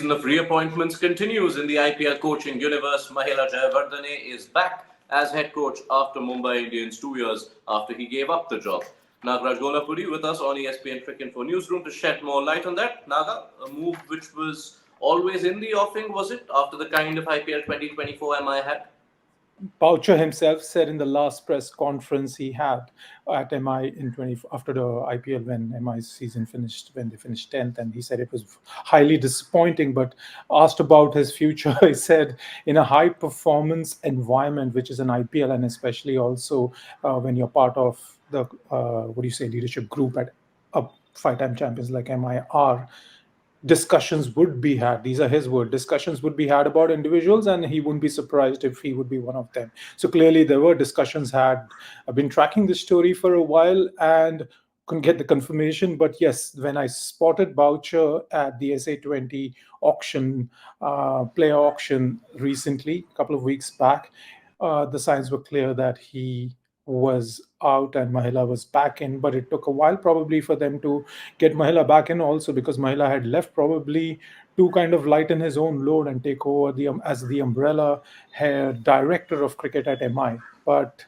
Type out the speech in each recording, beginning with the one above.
season of reappointments continues in the IPL coaching universe. Mahela Jayawardhane is back as head coach after Mumbai Indians 2 years after he gave up the job. Nagraj Gollapudi with us on ESPN Cricinfo newsroom to shed more light on that. Naga, a move which was always in the offing, was it, after the kind of IPL 2024 MI had? Boucher himself said in the last press conference he had at MI in 20 after the IPL when MI's season finished, when they finished 10th, and he said it was highly disappointing. But asked about his future, he said in a high performance environment, which is an IPL, and especially also when you're part of the what do you say leadership group at a five-time champions like MI are, discussions would be had. These are his words. Discussions would be had about individuals, and he wouldn't be surprised if he would be one of them. So clearly, there were discussions had. I've been tracking this story for a while and couldn't get the confirmation. But yes, when I spotted Boucher at the SA20 auction, player auction recently, a couple of weeks back, the signs were clear that he was out and Mahela was back in, but it took a while probably for them to get Mahela back in also, because Mahela had left probably to kind of lighten his own load and take over as the umbrella director of cricket at MI. But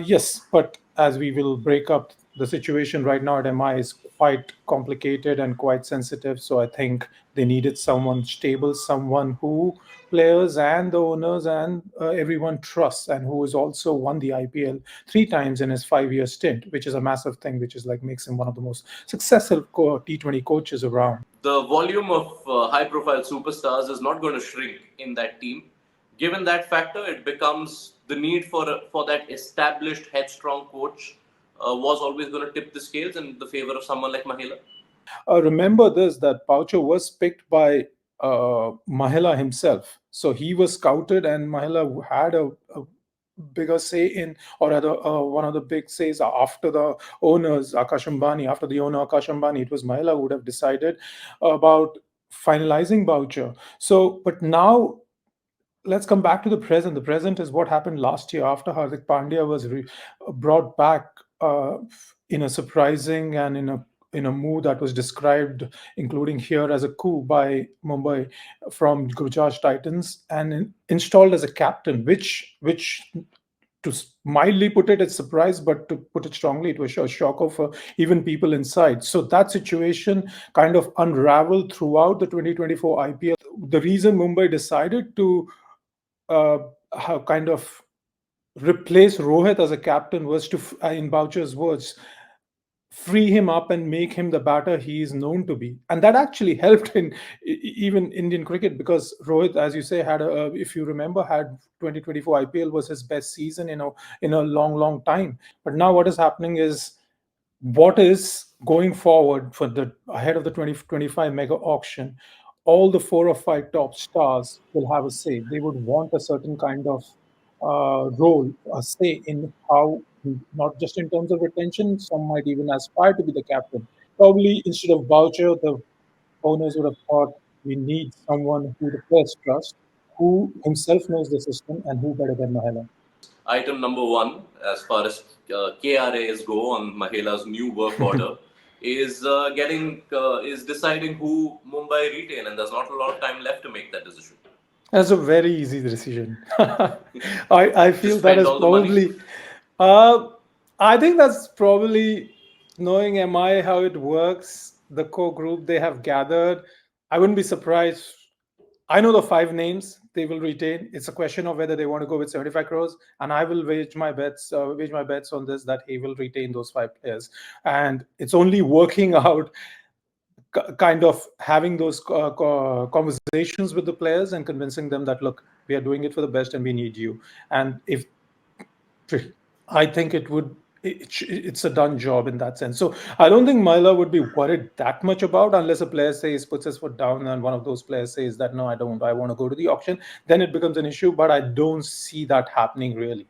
yes, but as we will break up, the situation right now at MI is quite complicated and quite sensitive. So I think they needed someone stable, someone who players and the owners and everyone trusts, and who has also won the IPL 3 times in his 5-year stint, which is a massive thing, which is like makes him one of the most successful T20 coaches around. The volume of high-profile superstars is not going to shrink in that team. Given that factor, it becomes the need for that established, headstrong coach was always going to tip the scales in the favor of someone like Mahela. Remember this, that Boucher was picked by Mahela himself. So he was scouted, and Mahela had a bigger say in, or rather one of the big says after the owners, Akash Ambani, after the owner Akash Ambani, it was Mahela who would have decided about finalizing Boucher. So, but now let's come back to the present. The present is what happened last year after Hardik Pandya was brought back in a surprising and in a move that was described, including here, as a coup by Mumbai from Gujarat Titans, and installed as a captain, which to mildly put it, it's surprise, but to put it strongly, it was a shocker for even people inside. So that situation kind of unraveled throughout the 2024 IPL. The reason Mumbai decided to have kind of replace Rohit as a captain was to, in Boucher's words, free him up and make him the batter he is known to be. And that actually helped in even Indian cricket, because Rohit, as you say, had if you remember, had 2024 IPL was his best season in a long time. But now what is happening is, what is going forward for the ahead of the 2025 mega auction, all the 4 or 5 top stars will have a say. They would want a certain kind of role, a say in how, not just in terms of retention, some might even aspire to be the captain. Probably instead of Boucher, the owners would have thought, we need someone who the players trust, who himself knows the system, and who better than Mahela. Item number 1, as far as KRAs go on Mahela's new work order, is deciding who Mumbai retain, and there's not a lot of time left to make that decision. That's a very easy decision. I feel Just that spend is all the money. probably. I think that's probably, knowing MI how it works, the core group they have gathered. I wouldn't be surprised. I know the 5 names they will retain. It's a question of whether they want to go with 75 crores, and I will wage my bets on this, that he will retain those 5 players. And it's only working out, kind of having those conversations with the players and convincing them that, look, we are doing it for the best and we need you. And if I think it's a done job in that sense. So I don't think Mahela would be worried that much about, unless a player puts his foot down and one of those players says that, no, I don't, I want to go to the auction, then it becomes an issue. But I don't see that happening really.